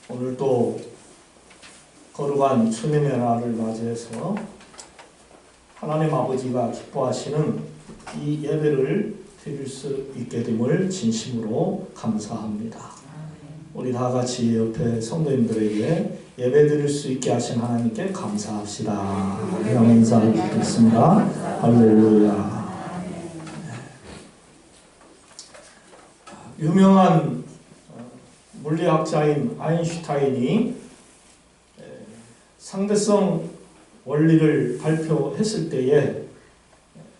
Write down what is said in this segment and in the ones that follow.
오늘 또 거룩한 초면의 날을 맞이해서 하나님 아버지가 기뻐하시는 이 예배를 드릴 수 있게 됨을 진심으로 감사합니다. 우리 다 같이 옆에 성도님들에게 예배 드릴 수 있게 하신 하나님께 감사합시다. 그냥 인사드리겠습니다. 할렐루야. 유명한 물리학자인 아인슈타인이 상대성 원리를 발표했을 때에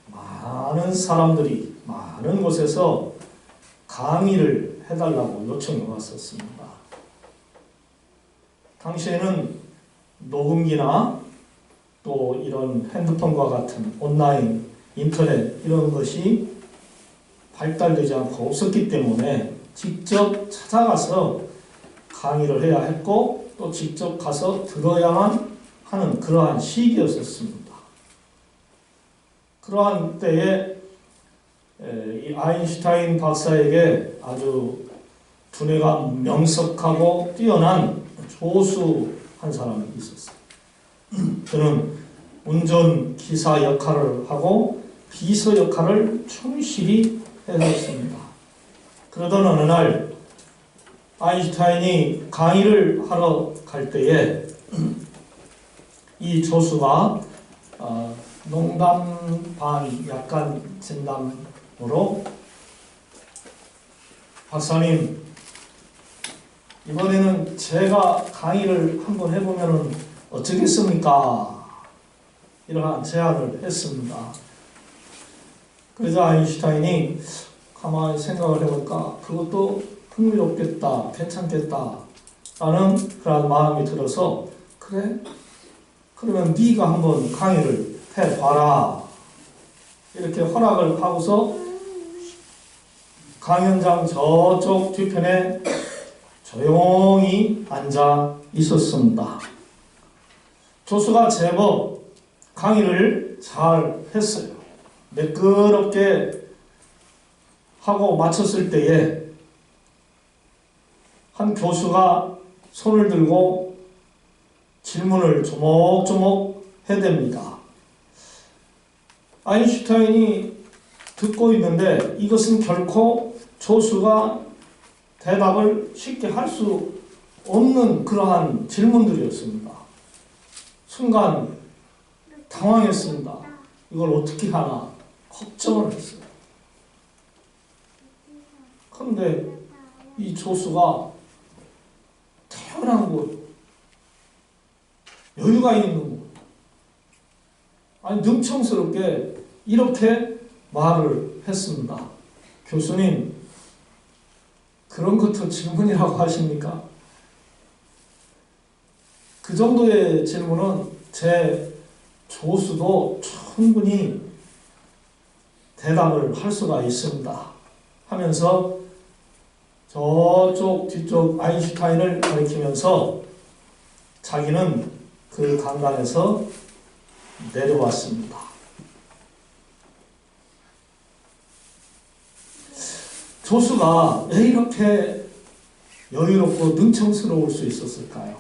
많은 사람들이 많은 곳에서 강의를 해달라고 요청이 왔었습니다. 당시에는 녹음기나 또 이런 핸드폰과 같은 온라인, 인터넷 이런 것이 발달되지 않고 없었기 때문에 직접 찾아가서 강의를 해야 했고 또 직접 가서 들어야만 하는 그러한 시기였었습니다. 그러한 때에 이 아인슈타인 박사에게 아주 두뇌가 명석하고 뛰어난 조수 한 사람이 있었어요. 그는 운전기사 역할을 하고 비서 역할을 충실히 해왔습니다. 그러던 어느 날 아인슈타인이 강의를 하러 갈 때에 이 조수가 농담 반 약간 진담으로 박사님, 이번에는 제가 강의를 한번 해보면 어쩌겠습니까? 이러한 제안을 했습니다. 그래서 아인슈타인이 가만히 생각을 해볼까, 그것도 흥미롭겠다, 괜찮겠다 라는 그런 마음이 들어서, 그래? 그러면 네가 한번 강의를 해봐라. 이렇게 허락을 하고서 강연장 저쪽 뒤편에 조용히 앉아 있었습니다. 조수가 제법 강의를 잘 했어요. 매끄럽게 하고 마쳤을 때에 한 교수가 손을 들고 질문을 조목조목 해댑니다. 아인슈타인이 듣고 있는데 이것은 결코 조수가 대답을 쉽게 할 수 없는 그러한 질문들이었습니다. 순간 당황했습니다. 이걸 어떻게 하나 걱정을 했어요. 그런데 이 조수가 태어난 곳, 여유가 있는 곳, 아니 능청스럽게 이렇게 말을 했습니다. 교수님, 그런 것도 질문이라고 하십니까? 그 정도의 질문은 제 조수도 충분히 대답을 할 수가 있습니다. 하면서 저쪽 뒤쪽 아인슈타인을 가리키면서 자기는 그 강단에서 내려왔습니다. 조수가 왜 이렇게 여유롭고 능청스러울 수 있었을까요?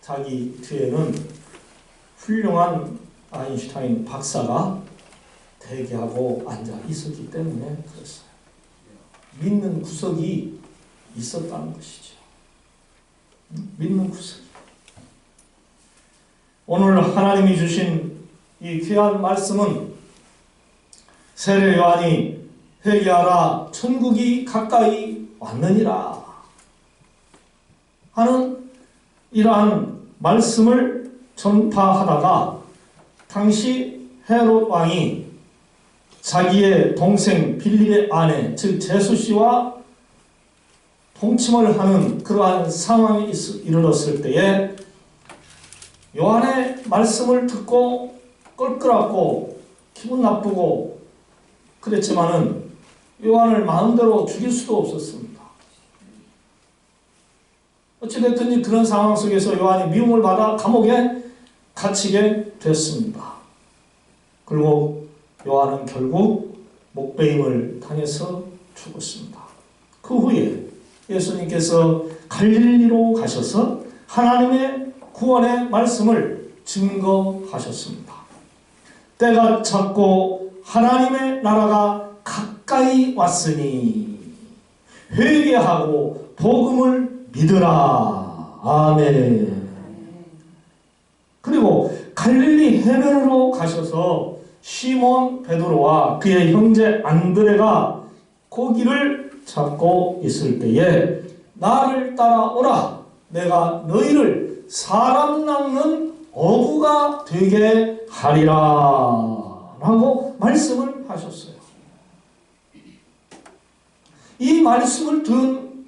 자기 뒤에는 훌륭한 아인슈타인 박사가 대기하고 앉아 있었기 때문에 그랬어요. 믿는 구석이 있었다는 것이죠. 믿는 구석이. 오늘 하나님이 주신 이 귀한 말씀은 세례 요한이 회개하라 천국이 가까이 왔느니라 하는 이러한 말씀을 전파하다가 당시 헤롯 왕이 자기의 동생 빌립의 아내 즉 제수씨와 동침을 하는 그러한 상황이 이르렀을 때에 요한의 말씀을 듣고 껄끄럽고 기분 나쁘고 그랬지만은 요한을 마음대로 죽일 수도 없었습니다. 어찌됐든지 그런 상황 속에서 요한이 미움을 받아 감옥에 갇히게 됐습니다. 그리고 요한은 결국 목베임을 당해서 죽었습니다. 그 후에 예수님께서 갈릴리로 가셔서 하나님의 구원의 말씀을 증거하셨습니다. 때가 찼고 하나님의 나라가 가까이 왔으니 회개하고 복음을 믿으라. 아멘. 그리고 갈릴리 해변으로 가셔서 시몬 베드로와 그의 형제 안드레가 고기를 잡고 있을 때에 나를 따라오라. 내가 너희를 사람 낚는 어부가 되게 하리라. 라고 말씀을 하셨어요. 이 말씀을 든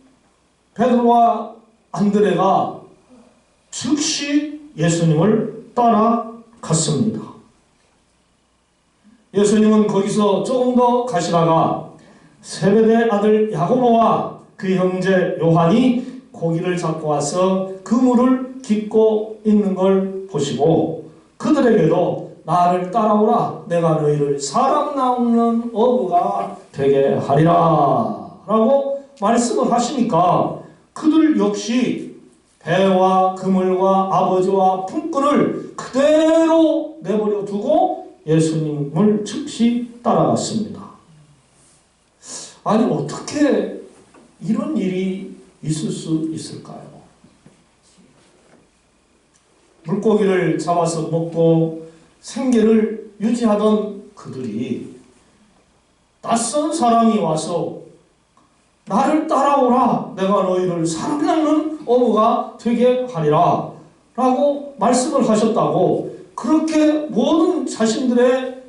베드로와 안드레가 즉시 예수님을 따라갔습니다. 예수님은 거기서 조금 더 가시다가 세베대 아들 야고보와 그 형제 요한이 고기를 잡고 와서 그물을 깃고 있는 걸 보시고 그들에게도 나를 따라오라. 내가 너희를 사람 낚는 어부가 되게 하리라. 라고 말씀을 하시니까 그들 역시 배와 그물과 아버지와 품꾼을 그대로 내버려 두고 예수님을 즉시 따라갔습니다. 아니 어떻게 이런 일이 있을 수 있을까요? 물고기를 잡아서 먹고 생계를 유지하던 그들이 낯선 사람이 와서 나를 따라오라. 내가 너희를 사람 낚는 어부가 되게 하리라. 라고 말씀을 하셨다고 그렇게 모든 자신들의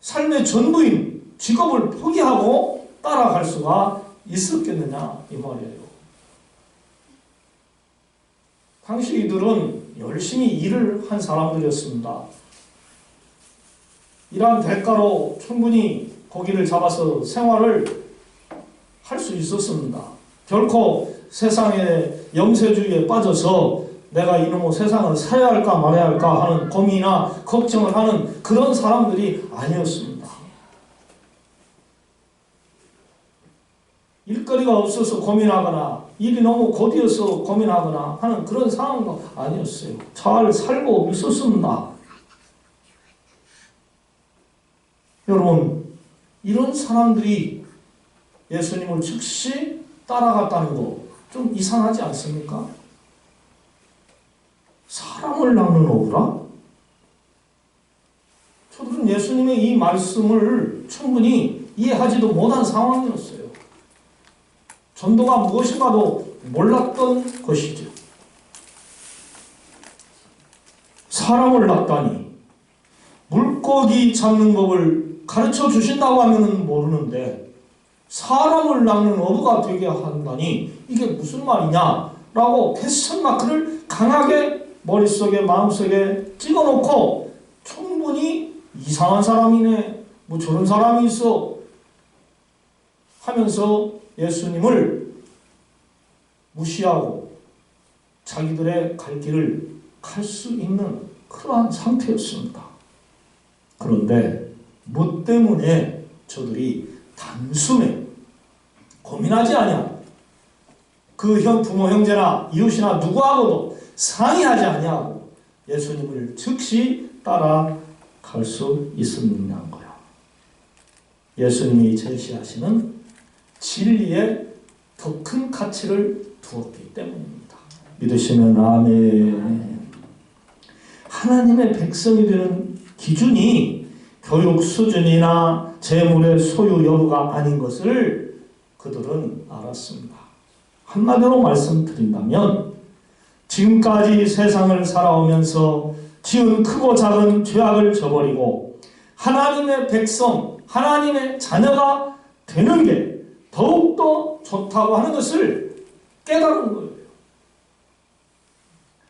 삶의 전부인 직업을 포기하고 따라갈 수가 있었겠느냐 이 말이에요. 당시 이들은 열심히 일을 한 사람들이었습니다. 일한 대가로 충분히 고기를 잡아서 생활을 할 수 있었습니다. 결코 세상의 영세주의에 빠져서 내가 이놈의 세상을 살아야 할까 말아야 할까 하는 고민이나 걱정을 하는 그런 사람들이 아니었습니다. 일거리가 없어서 고민하거나 일이 너무 고되어서 고민하거나 하는 그런 상황도 아니었어요. 잘 살고 있었습니다. 여러분, 이런 사람들이 예수님을 즉시 따라갔다는 거 좀 이상하지 않습니까? 사람을 낚는 어부라? 저들은 예수님의 이 말씀을 충분히 이해하지도 못한 상황이었어요. 전도가 무엇인가도 몰랐던 것이죠. 사람을 낚다니 물고기 잡는 법을 가르쳐 주신다고 하면 모르는데 사람을 낚는 어부가 되게 한다니 이게 무슨 말이냐라고 퀘스천 마크를 강하게 머릿속에 마음속에 찍어놓고 충분히 이상한 사람이네 뭐 저런 사람이 있어 하면서 예수님을 무시하고 자기들의 갈 길을 갈 수 있는 그러한 상태였습니다. 그런데 뭐 때문에 저들이 단숨에 고민하지 아니하고 그 부모 형제나 이웃이나 누구하고도 상의하지 아니하고 예수님을 즉시 따라갈 수 있었느냐는 거예요. 예수님이 제시하시는 진리에 더 큰 가치를 두었기 때문입니다. 믿으시면 아멘. 하나님의 백성이 되는 기준이 교육 수준이나 재물의 소유 여부가 아닌 것을 그들은 알았습니다. 한마디로 말씀드린다면 지금까지 세상을 살아오면서 지은 크고 작은 죄악을 저버리고 하나님의 백성, 하나님의 자녀가 되는 게 더욱더 좋다고 하는 것을 깨달은 거예요.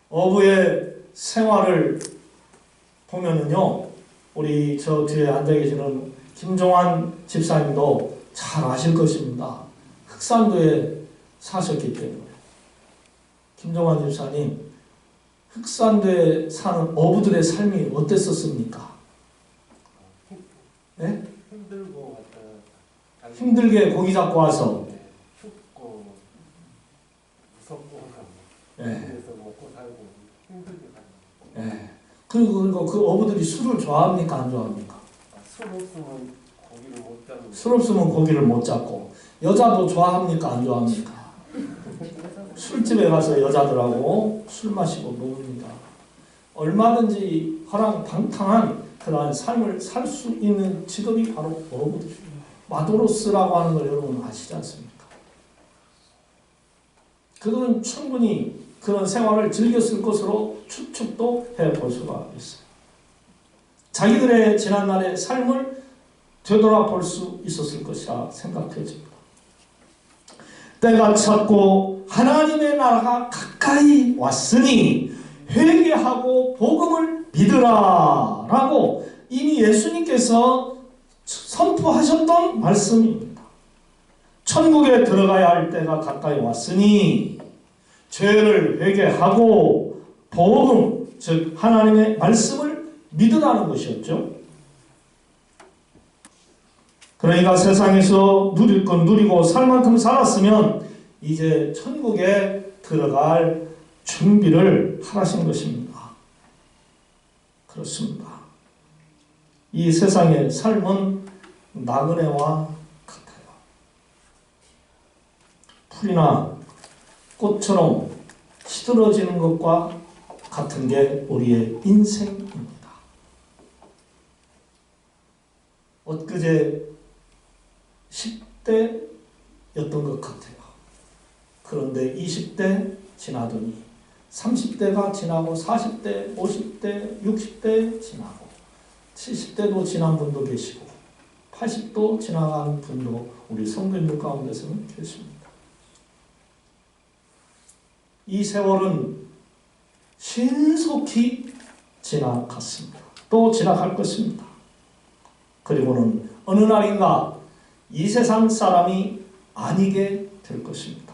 어부의 생활을 보면은요, 우리 저 뒤에 앉아 계시는 김종환 집사님도 잘 아실 것입니다. 흑산도에 사셨기 때문에. 김종환 집사님, 흑산도에 사는 어부들의 삶이 어땠었습니까? 네? 힘들게 고기 잡고 와서 무섭고 예. 그래서 먹고 살고 힘들게 가는 예. 그리고 그 어부들이 술을 좋아합니까? 안 좋아합니까? 술 없으면 고기를 못 잡는 술 없으면 고기를 못 잡고 여자도 좋아합니까? 안 좋아합니까? 술집에 가서 여자들하고 술 마시고 놉니다. 얼마든지 허랑방탕한 그러한 삶을 살 수 있는 직업이 바로 어부들. 마도로스라고 하는 걸 여러분 아시지 않습니까? 그들은 충분히 그런 생활을 즐겼을 것으로 추측도 해볼 수가 있어요. 자기들의 지난날의 삶을 되돌아볼 수 있었을 것이라 생각해집니다. 때가 찼고 하나님의 나라가 가까이 왔으니 회개하고 복음을 믿으라 라고 이미 예수님께서 선포하셨던 말씀입니다. 천국에 들어가야 할 때가 가까이 왔으니 죄를 회개하고 복음, 즉 하나님의 말씀을 믿으라는 것이었죠. 그러니까 세상에서 누릴 건 누리고 살 만큼 살았으면 이제 천국에 들어갈 준비를 하라신 것입니다. 그렇습니다. 이 세상의 삶은 나그네와 같아요. 풀이나 꽃처럼 시들어지는 것과 같은 게 우리의 인생입니다. 엊그제 10대였던 것 같아요. 그런데 20대 지나더니 30대가 지나고 40대, 50대, 60대 지나고 70대도 지난 분도 계시고 80도 지나간 분도 우리 성도님들 가운데서는 계십니다. 이 세월은 신속히 지나갔습니다. 또 지나갈 것입니다. 그리고는 어느 날인가 이 세상 사람이 아니게 될 것입니다.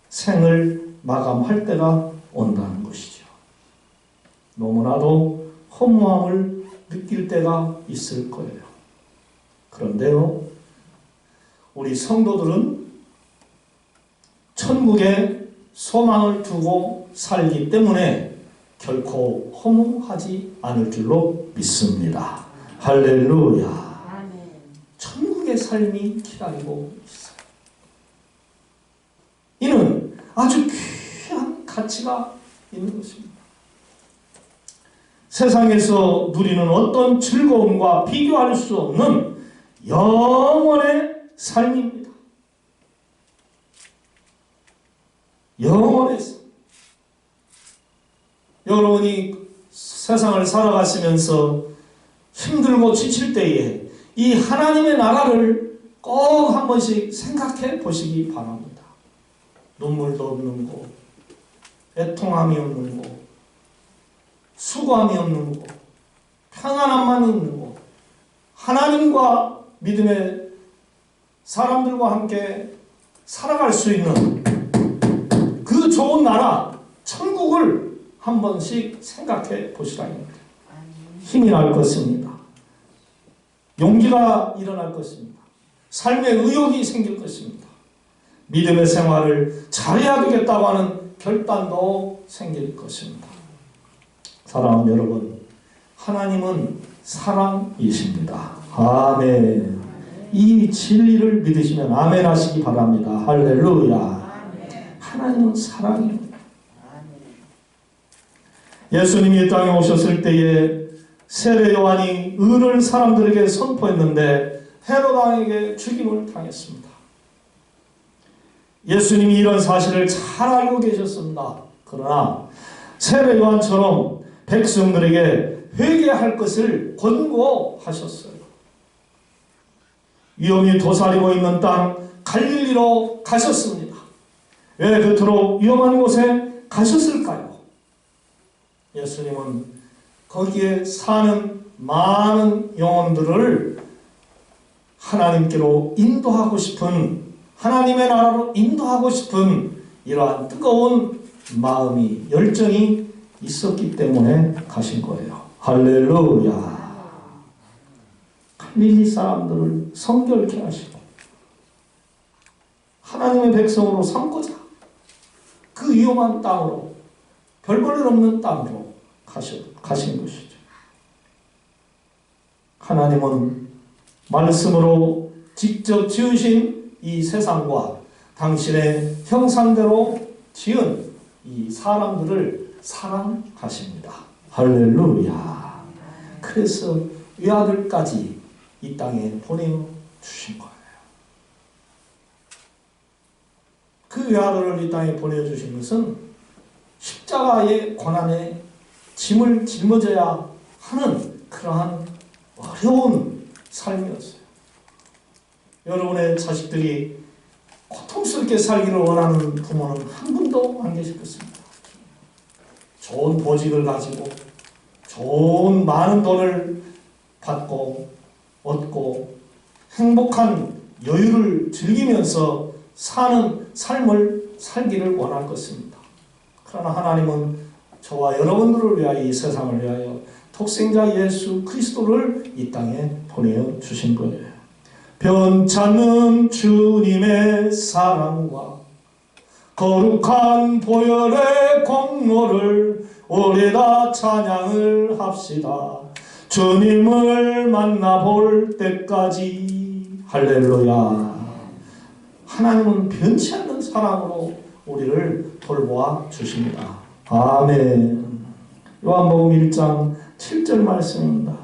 생을 마감할 때가 온다는 것이죠. 너무나도 허무함을 느낄 때가 있을 거예요. 그런데요, 우리 성도들은 천국에 소망을 두고 살기 때문에 결코 허무하지 않을 줄로 믿습니다. 할렐루야. 천국의 삶이 기다리고 있어요. 이는 아주 귀한 가치가 있는 것입니다. 세상에서 누리는 어떤 즐거움과 비교할 수 없는 영원의 삶입니다. 영원의 삶. 여러분이 세상을 살아가시면서 힘들고 지칠 때에 이 하나님의 나라를 꼭 한 번씩 생각해 보시기 바랍니다. 눈물도 없는 곳, 애통함이 없는 곳, 수고함이 없는 곳, 평안함만 있는 곳, 하나님과 믿음의 사람들과 함께 살아갈 수 있는 그 좋은 나라, 천국을 한 번씩 생각해 보시라입니다. 힘이 날 것입니다. 용기가 일어날 것입니다. 삶의 의욕이 생길 것입니다. 믿음의 생활을 잘해야 되겠다고 하는 결단도 생길 것입니다. 사랑하는 여러분, 하나님은 사랑이십니다. 아멘. 이 진리를 믿으시면 아멘 하시기 바랍니다. 할렐루야. 하나님은 사랑입니다. 예수님이 이 땅에 오셨을 때에 세례 요한이 의를 사람들에게 선포했는데 헤롯 왕에게 죽임을 당했습니다. 예수님이 이런 사실을 잘 알고 계셨습니다. 그러나 세례 요한처럼 백성들에게 회개할 것을 권고하셨어요. 위험이 도사리고 있는 땅 갈릴리로 가셨습니다. 왜 그토록 위험한 곳에 가셨을까요? 예수님은 거기에 사는 많은 영혼들을 하나님께로 인도하고 싶은, 하나님의 나라로 인도하고 싶은 이러한 뜨거운 마음이, 열정이 있었기 때문에 가신 거예요. 할렐루야. 갈릴리 사람들을 성결케 하시고 하나님의 백성으로 삼고자 위험한 땅으로, 별 볼 일 없는 땅으로 가신 것이죠. 하나님은 말씀으로 직접 지으신 이 세상과 당신의 형상대로 지은 이 사람들을 사랑하십니다. 할렐루야. 그래서 외아들까지 이 땅에 보내주신 거예요. 그 외아들을 이 땅에 보내주신 것은 십자가의 고난에 짐을 짊어져야 하는 그러한 어려운 삶이었어요. 여러분의 자식들이 고통스럽게 살기를 원하는 부모는 한 분도 안 계실 것입니다. 좋은 보직을 가지고 좋은 많은 돈을 받고 얻고 행복한 여유를 즐기면서 사는 삶을 살기를 원할 것입니다. 그러나 하나님은 저와 여러분들을 위하여 이 세상을 위하여 독생자 예수 그리스도를 이 땅에 보내주신 거예요. 변찮는 주님의 사랑과 거룩한 보혈의 공로를 오래다 찬양을 합시다. 주님을 만나볼 때까지. 할렐루야. 하나님은 변치 않는 사랑으로 우리를 돌보아 주십니다. 아멘. 요한복음 1장 7절 말씀입니다.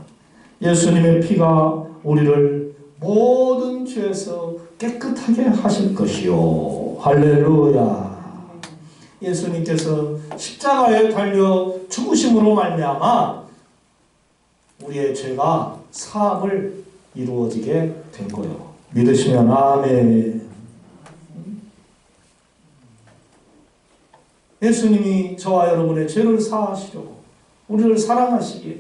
예수님의 피가 우리를 모든 죄에서 깨끗하게 하실 것이요. 할렐루야. 예수님께서 십자가에 달려 죽으심으로 말미암아 우리의 죄가 사함을 이루어지게 된 거예요. 믿으시면 아멘. 예수님이 저와 여러분의 죄를 사하시려고 우리를 사랑하시기에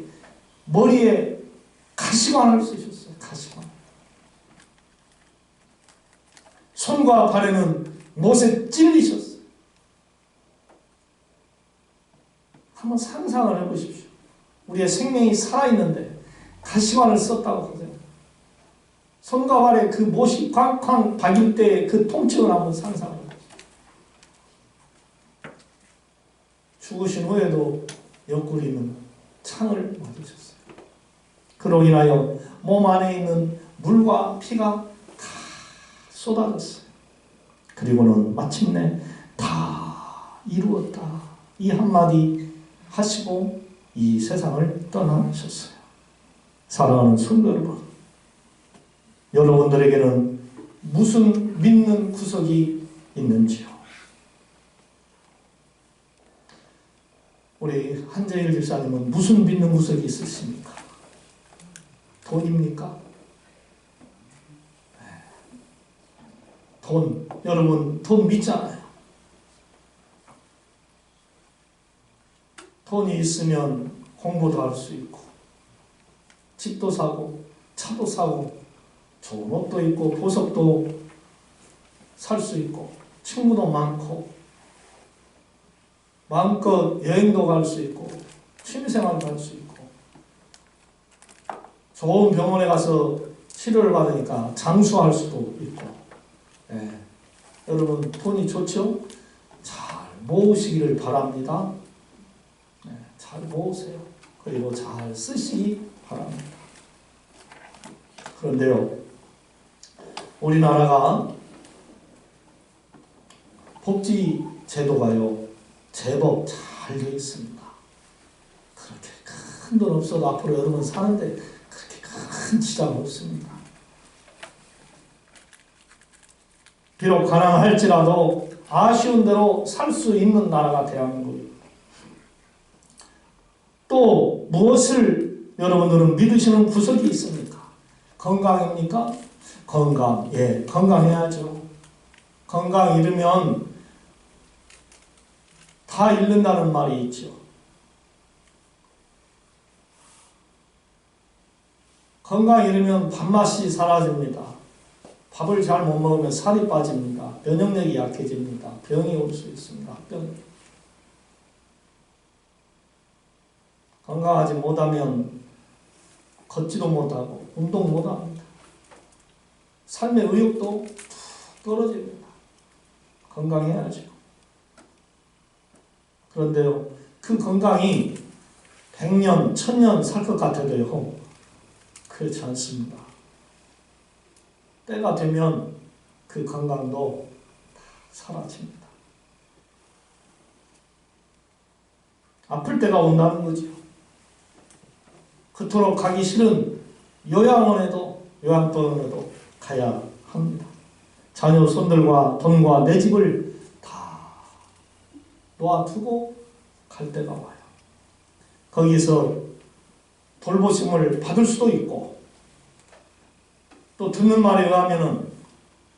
머리에 가시관을 쓰셨어요. 가시관. 손과 발에는 못에 찔리셨어요. 한번 상상을 해보십시오. 우리의 생명이 살아있는데 가시관을 썼다고 하세요. 손과 발에 그 못이 쾅쾅 박일 때의 그 통증을 한번 상상을 해보십시오. 죽으신 후에도 옆구리는 창을 맞으셨어요. 그로 인하여 몸 안에 있는 물과 피가 다 쏟아졌어요. 그리고는 마침내 다 이루었다. 이 한마디 하시고 이 세상을 떠나셨어요. 사랑하는 성도 여러분, 여러분들에게는 무슨 믿는 구석이 있는지요? 우리 한재일 집사님은 무슨 믿는 구석이 있으십니까? 돈입니까? 돈, 여러분 돈 믿잖아요. 돈이 있으면 공부도 할 수 있고 집도 사고 차도 사고 좋은 옷도 입고 보석도 살 수 있고 친구도 많고 마음껏 여행도 갈 수 있고 취미생활도 할 수 있고 좋은 병원에 가서 치료를 받으니까 장수할 수도 있고. 여러분 돈이 좋죠? 잘 모으시기를 바랍니다. 잘 모으세요. 그리고 잘 쓰시기 바랍니다. 그런데요, 우리나라가 복지 제도가요 제법 잘 되어 있습니다. 그렇게 큰 돈 없어도 앞으로 여러분 사는데 그렇게 큰 지장 없습니다. 비록 가난할지라도 아쉬운 대로 살 수 있는 나라가 대한민국입니다. 또 무엇을 여러분들은 믿으시는 구석이 있습니까? 건강입니까? 건강, 예, 건강해야죠. 건강 잃으면 다 잃는다는 말이 있죠. 건강 잃으면 밥맛이 사라집니다. 밥을 잘 못 먹으면 살이 빠집니다. 면역력이 약해집니다. 병이 올 수 있습니다. 병. 건강하지 못하면 걷지도 못하고 운동 못합니다. 삶의 의욕도 떨어집니다. 건강해야죠. 그런데요, 그 건강이 100년, 1000년 살 것 같아도요, 그렇지 않습니다. 때가 되면 그 건강도 사라집니다. 아플 때가 온다는 거죠. 그토록 가기 싫은 요양원에도, 요양병원에도 가야 합니다. 자녀, 손들과 돈과 내 집을 다 놓아두고 갈 때가 와요. 거기서 돌보심을 받을 수도 있고, 또 듣는 말에 의하면은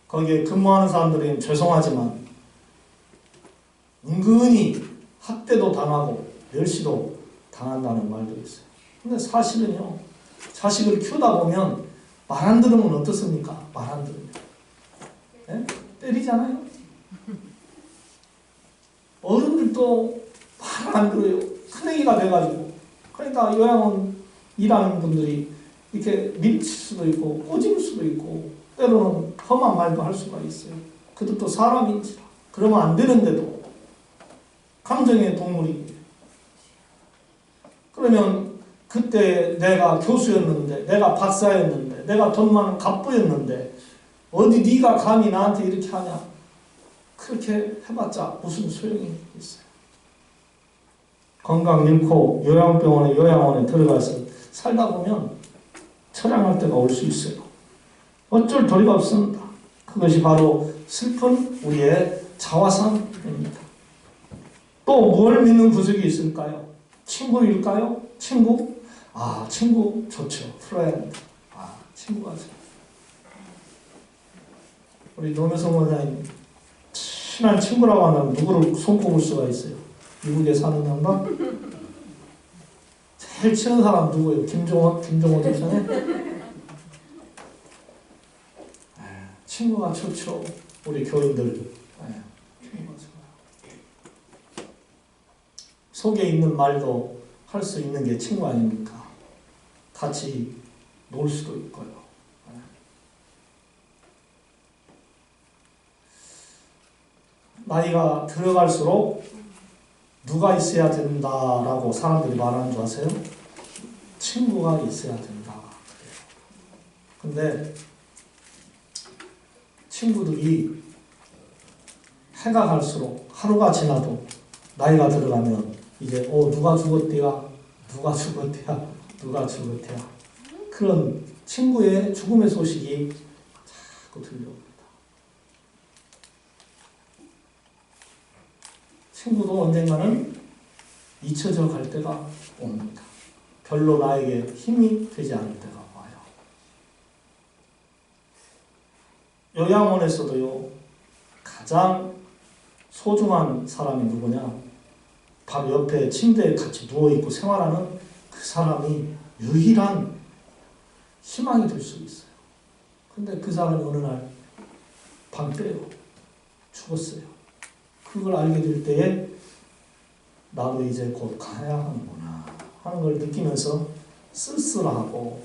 거기에 근무하는 사람들은 죄송하지만 은근히 학대도 당하고 멸시도 당한다는 말도 있어요. 근데 사실은요, 자식을 키우다 보면 말 안 들으면 어떻습니까? 말 안 들으면. 네? 때리잖아요. 어른들도 말 안 들어요. 큰애기가 돼가지고. 그러니까 요양원 일하는 분들이 이렇게 밀칠 수도 있고 꼬집을 수도 있고 때로는 험한 말도 할 수가 있어요. 그것도 사람인지라. 그러면 안 되는데도 감정의 동물이. 그러면 그때 내가 교수였는데, 내가 박사였는데, 내가 돈 많은 갑부였는데 어디 네가 감히 나한테 이렇게 하냐? 그렇게 해봤자 무슨 소용이 있어요. 건강 잃고 요양병원에, 요양원에 들어가서 살다 보면 처량할 때가 올 수 있어요. 어쩔 도리가 없습니다. 그것이 바로 슬픈 우리의 자화상입니다. 또 뭘 믿는 구석이 있을까요? 친구일까요? 친구? 아, 친구 좋죠. 프렌드. 아, 친구가 좋죠. 우리 노무성 원장님 친한 친구라고 하면 누구를 손꼽을 수가 있어요? 미국에 사는 양반? 제일 친한 사람 누구예요? 김종호 대표네? 친구가 좋죠. 우리 교인들. 친구가 좋아요. 속에 있는 말도 할 수 있는 게 친구 아닙니까? 같이 놀 수도 있고요. 나이가 들어갈수록 누가 있어야 된다라고 사람들이 말하는 줄 아세요? 친구가 있어야 된다. 근데 친구들이 해가 갈수록 하루가 지나도 나이가 들어가면 이제 누가 죽었대야, 누가 죽었대야, 누가 죽었대야. 그런 친구의 죽음의 소식이 자꾸 들려옵니다. 친구도 언젠가는 잊혀져 갈 때가 옵니다. 별로 나에게 힘이 되지 않을 때가 와요. 요양원에서도요, 가장 소중한 사람이 누구냐? 바로 옆에 침대에 같이 누워있고 생활하는 그 사람이 유일한 희망이 될 수 있어요. 근데 그 사람이 어느 날 방 빼요. 죽었어요. 그걸 알게 될 때에 나도 이제 곧 가야 하는구나 하는 걸 느끼면서 쓸쓸하고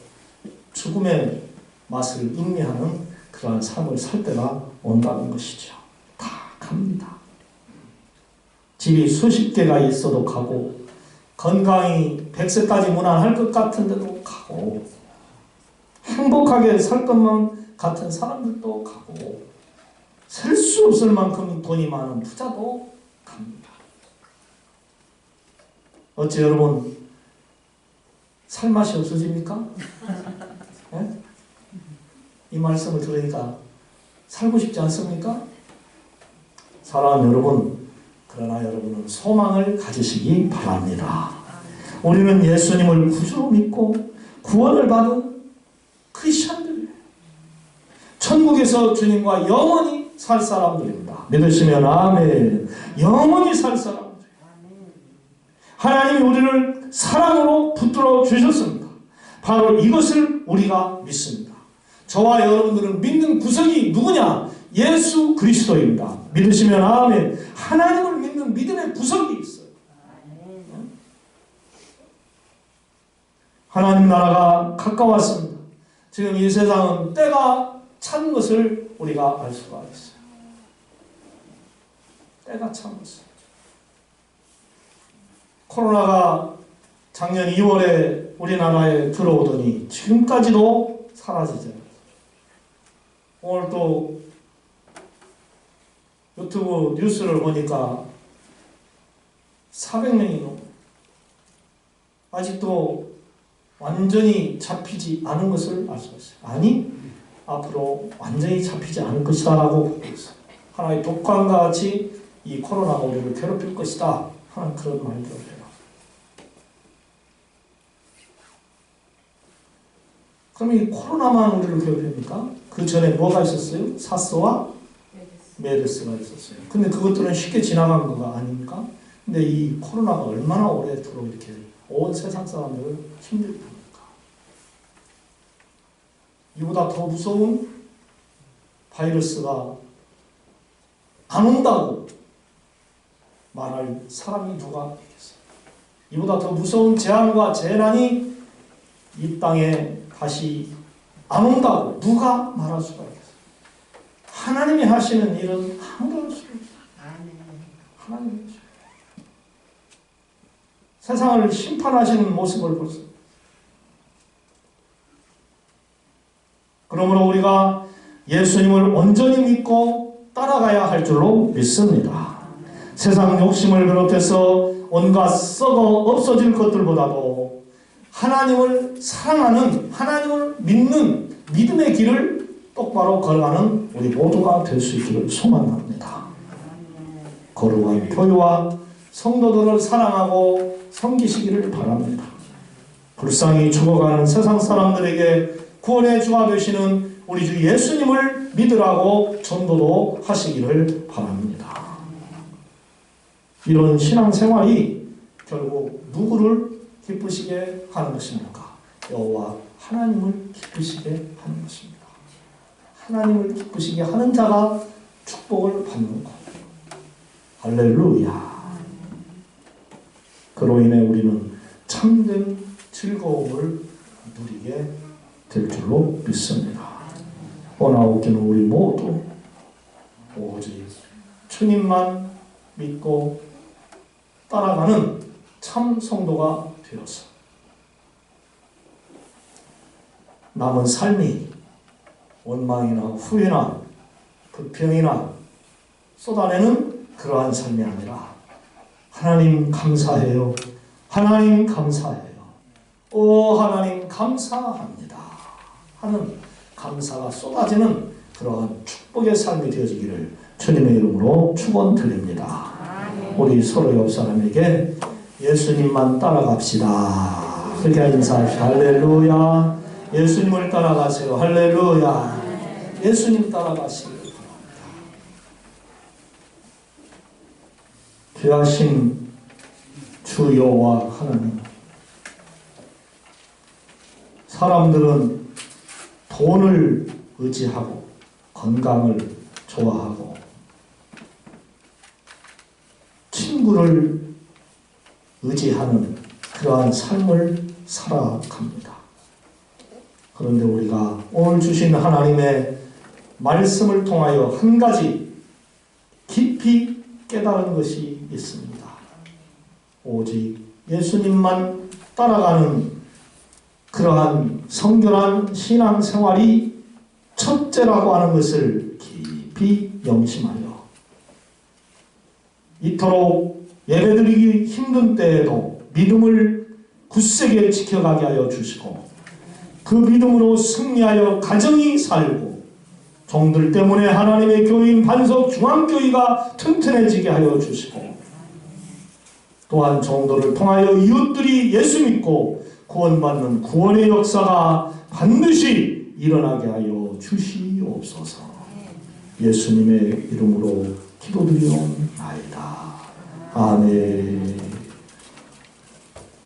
죽음의 맛을 음미하는 그러한 삶을 살 때가 온다는 것이죠. 다 갑니다. 집이 수십 개가 있어도 가고, 건강이 100세까지 무난할 것 같은데도 가고, 행복하게 살 것만 같은 사람들도 가고, 셀 수 없을 만큼 돈이 많은 부자도 갑니다. 어째 여러분 살맛이 없어집니까? 네? 이 말씀을 들으니까 살고 싶지 않습니까? 사랑하는 여러분, 그러나 여러분은 소망을 가지시기 바랍니다. 우리는 예수님을 구주로 믿고 구원을 받은 크리스천들이에요. 천국에서 주님과 영원히 살 사람들입니다. 믿으시면 아멘. 영원히 살 사람들. 하나님이 우리를 사랑으로 붙들어 주셨습니다. 바로 이것을 우리가 믿습니다. 저와 여러분들은 믿는 구석이 누구냐? 예수 그리스도입니다. 믿으시면 아멘. 하나님을 믿는 믿음의 구석이 있어요. 하나님 나라가 가까웠습니다. 지금 이 세상은 때가 찬 것을 우리가 알 수가 있어요. 때가 찬 것을. 코로나가 작년 2월에 우리나라에 들어오더니 지금까지도 사라지지 않아요. 오늘 또 유튜브 뉴스를 보니까 400명이 넘어요. 아직도 완전히 잡히지 않은 것을 알 수 있어요. 아니, 앞으로 완전히 잡히지 않을 것이다 라고 보고 있어요. 하나의 독감과 같이 이 코로나가 우리를 괴롭힐 것이다 하는 그런 말들을 해요. 그럼 이 코로나만 우리를 괴롭힙니까? 그 전에 뭐가 있었어요? 사스와 메르스가 있었어요. 근데 그것들은 쉽게 지나간 거가 아닙니까? 근데 이 코로나가 얼마나 오래도록 이렇게 온 세상 사람들을 힘들게 합니까? 이보다 더 무서운 바이러스가 안 온다고 말할 사람이 누가 있겠어요? 이보다 더 무서운 재앙과 재난이 이 땅에 다시 안 온다고 누가 말할 수가 있겠어요? 하나님이 하시는 일은 아무도 할 수 없어요. 하나님이 하시는 세상을 심판하시는 모습을 볼 수 있어요. 그러므로 우리가 예수님을 온전히 믿고 따라가야 할 줄로 믿습니다. 세상 욕심을 비롯해서 온갖 썩어 없어질 것들보다도 하나님을 사랑하는, 하나님을 믿는 믿음의 길을 똑바로 걸어가는 우리 모두가 될 수 있기를 소망합니다. 거룩한 교회와 성도들을 사랑하고 섬기시기를 바랍니다. 불쌍히 죽어가는 세상 사람들에게 구원의 주가 되시는 우리 주 예수님을 믿으라고 전도도 하시기를 바랍니다. 이런 신앙생활이 결국 누구를 기쁘시게 하는 것입니까? 여호와 하나님을 기쁘시게 하는 것입니다. 하나님을 기쁘시게 하는 자가 축복을 받는 것. 할렐루야. 그로 인해 우리는 참된 즐거움을 누리게 될 줄로 믿습니다. 오나오기는 우리 모두 오직 주님만 믿고 따라가는 참 성도가 되어서 남은 삶이 원망이나 후회나 불평이나 쏟아내는 그러한 삶이 아니라 하나님 감사해요. 하나님 감사해요. 오 하나님 감사합니다 하는 감사가 쏟아지는 그러한 축복의 삶이 되어지기를 주님의 이름으로 축원드립니다. 우리 서로 옆 사람에게 예수님만 따라갑시다. 그렇게 인사합시다. 할렐루야. 예수님을 따라가세요. 할렐루야. 예수님 따라가시길 바랍니다. 귀하신 주 여호와 하나님, 사람들은 돈을 의지하고 건강을 좋아하고 친구를 의지하는 그러한 삶을 살아갑니다. 그런데 우리가 오늘 주신 하나님의 말씀을 통하여 한 가지 깊이 깨달은 것이 있습니다. 오직 예수님만 따라가는 그러한 성결한 신앙생활이 첫째라고 하는 것을 깊이 명심하여 이토록 예배드리기 힘든 때에도 믿음을 굳세게 지켜가게 하여 주시고 그 믿음으로 승리하여 가정이 살고 종들 때문에 하나님의 교인 반석 중앙교회가 튼튼해지게 하여 주시고 또한 종들을 통하여 이웃들이 예수 믿고 구원받는 구원의 역사가 반드시 일어나게 하여 주시옵소서. 예수님의 이름으로 기도드리옵나이다. 아멘.